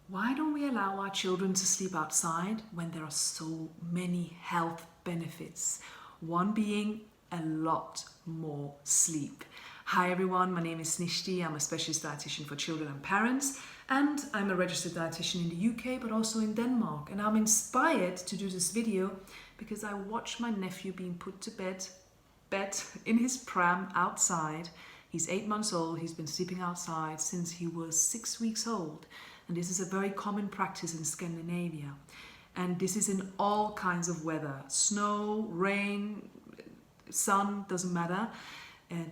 Why don't we allow our children to sleep outside when there are so many health benefits? One being a lot more sleep. Hi everyone, my name is Snishti. I'm a specialist dietitian for children and parents, and I'm a registered dietitian in the UK but also in Denmark. And I'm inspired to do this video because I watched my nephew being put to bed in his pram outside. He's 8 months old. He's been sleeping outside since he was 6 weeks old. And this is a very common practice in Scandinavia. And this is in all kinds of weather. Snow, rain, sun, doesn't matter.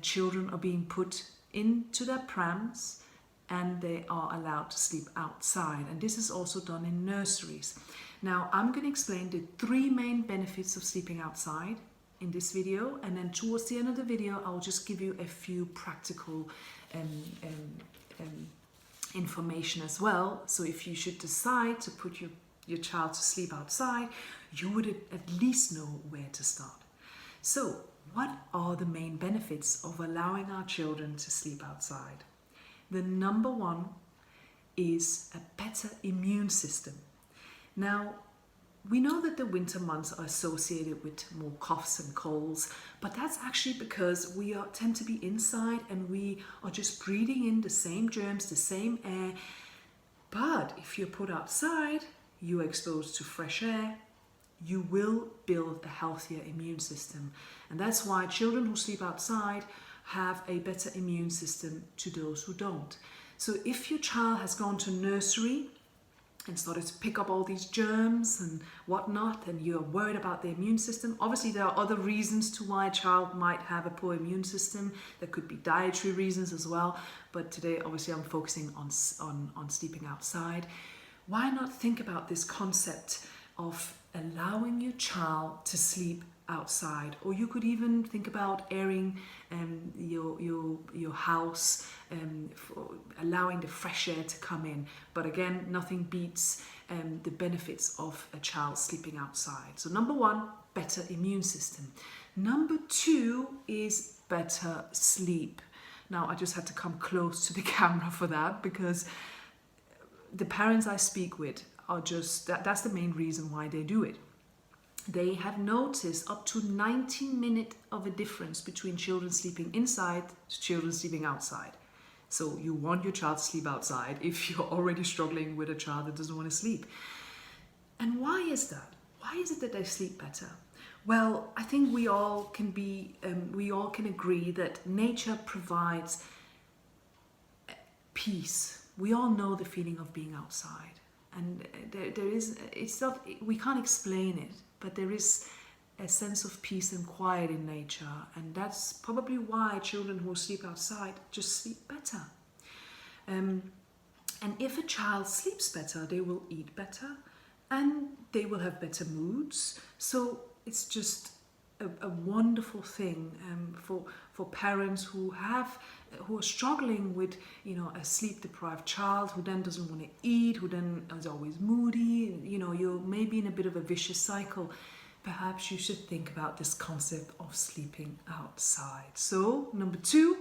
Children are being put into their prams and they are allowed to sleep outside. And this is also done in nurseries. Now, I'm going to explain the 3 main benefits of sleeping outside in this video, and then towards the end of the video I'll just give you a few practical information as well. So if you should decide to put your child to sleep outside, you would at least know where to start. So what are the main benefits of allowing our children to sleep outside? The number one is a better immune system. Now, we know that the winter months are associated with more coughs and colds, but that's actually because we tend to be inside and we are just breathing in the same germs, the same air. But if you're put outside, you're exposed to fresh air, you will build a healthier immune system. And that's why children who sleep outside have a better immune system to those who don't. So if your child has gone to nursery and started to pick up all these germs and whatnot, and you're worried about the immune system. Obviously, there are other reasons to why a child might have a poor immune system. There could be dietary reasons as well, but today, obviously, I'm focusing on sleeping outside. Why not think about this concept of allowing your child to sleep outside? Or you could even think about airing your house, for allowing the fresh air to come in. But again, nothing beats the benefits of a child sleeping outside. So number one, better immune system. Number two is better sleep. Now I just had to come close to the camera for that, because the parents I speak with are just, that's the main reason why they do it. They have noticed up to 19 minutes of a difference between children sleeping inside to children sleeping outside. So you want your child to sleep outside if you're already struggling with a child that doesn't want to sleep. And why is that? Why is it that they sleep better? Well, I think we all can agree that nature provides peace. We all know the feeling of being outside. And we can't explain it, but there is a sense of peace and quiet in nature, and that's probably why children who sleep outside just sleep better. And if a child sleeps better, they will eat better and they will have better moods. So it's just a wonderful thing for parents who are struggling with, a sleep-deprived child who then doesn't want to eat, who then is always moody. You're maybe in a bit of a vicious cycle. Perhaps you should think about this concept of sleeping outside. So number two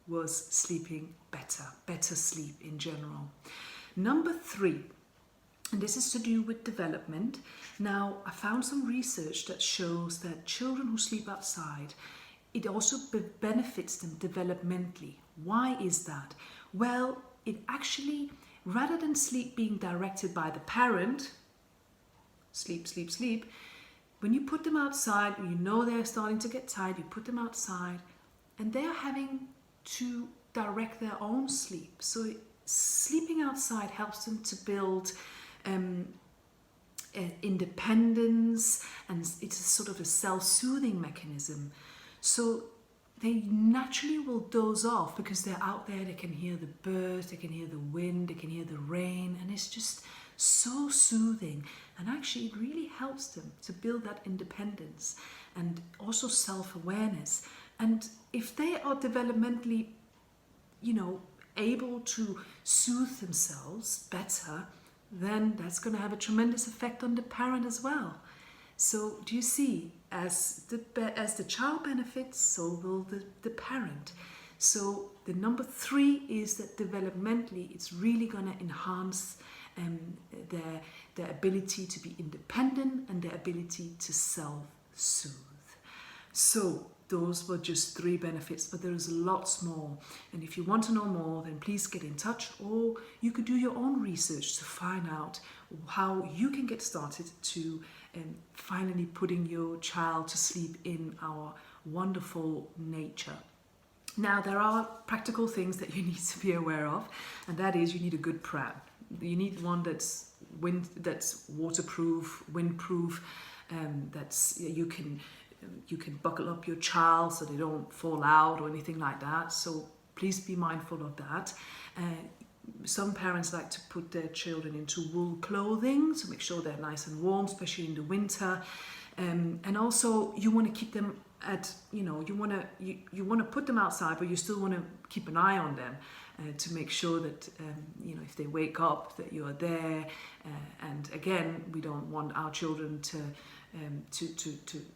was sleeping better sleep in general. Number three, and this is to do with development. Now, I found some research that shows that children who sleep outside, it also benefits them developmentally. Why is that? Well, it actually, rather than sleep being directed by the parent, sleep, sleep, sleep, when you put them outside, they're starting to get tired, you put them outside, and they're having to direct their own sleep. So sleeping outside helps them to build independence, and it's a sort of a self-soothing mechanism. So they naturally will doze off because they're out there, they can hear the birds, they can hear the wind, they can hear the rain, and it's just so soothing. And actually it really helps them to build that independence and also self-awareness. And if they are developmentally, able to soothe themselves better, then that's going to have a tremendous effect on the parent as well. So do you see, as the child benefits, so will the parent. So the number three is that developmentally it's really going to enhance their ability to be independent, and their ability to self-soothe. So those were just 3 benefits, but there's lots more. And if you want to know more, then please get in touch, or you could do your own research to find out how you can get started to finally putting your child to sleep in our wonderful nature. Now, there are practical things that you need to be aware of, and that is you need a good pram. You need one that's waterproof, windproof, that's you can buckle up your child so they don't fall out or anything like that. So please be mindful of that. Some parents like to put their children into wool clothing to make sure they're nice and warm, especially in the winter. And also you want to keep them at, you want to put them outside, but you still want to keep an eye on them to make sure that, if they wake up, that you are there. And again, we don't want our children to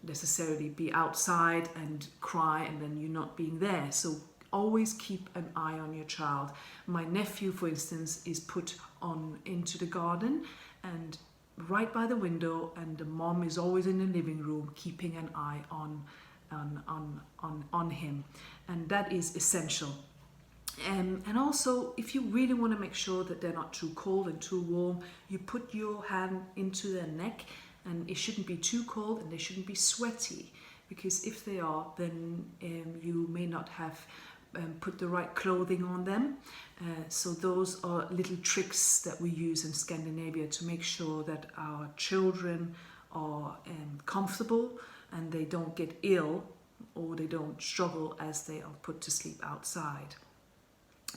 necessarily be outside and cry and then you not being there. So always keep an eye on your child. My nephew, for instance, is put on into the garden and right by the window, and the mom is always in the living room keeping an eye on him, and that is essential. And also, if you really want to make sure that they're not too cold and too warm, you put your hand into their neck, and it shouldn't be too cold and they shouldn't be sweaty, because if they are, then you may not have put the right clothing on them. So those are little tricks that we use in Scandinavia to make sure that our children are comfortable and they don't get ill or they don't struggle as they are put to sleep outside.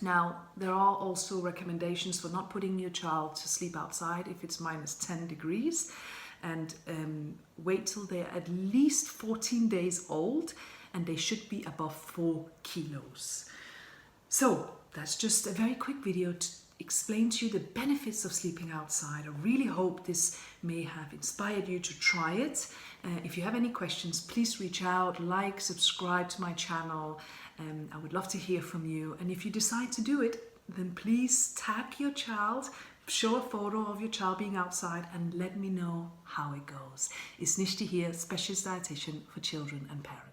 Now, there are also recommendations for not putting your child to sleep outside if it's minus 10 degrees, and wait till they're at least 14 days old, and they should be above 4 kilos. So that's just a very quick video to explain to you the benefits of sleeping outside. I really hope this may have inspired you to try it. If you have any questions, please reach out, like, subscribe to my channel. I would love to hear from you. And if you decide to do it, then please tag your child, show a photo of your child being outside, and let me know how it goes. It's Nishti here, specialist dietitian for children and parents.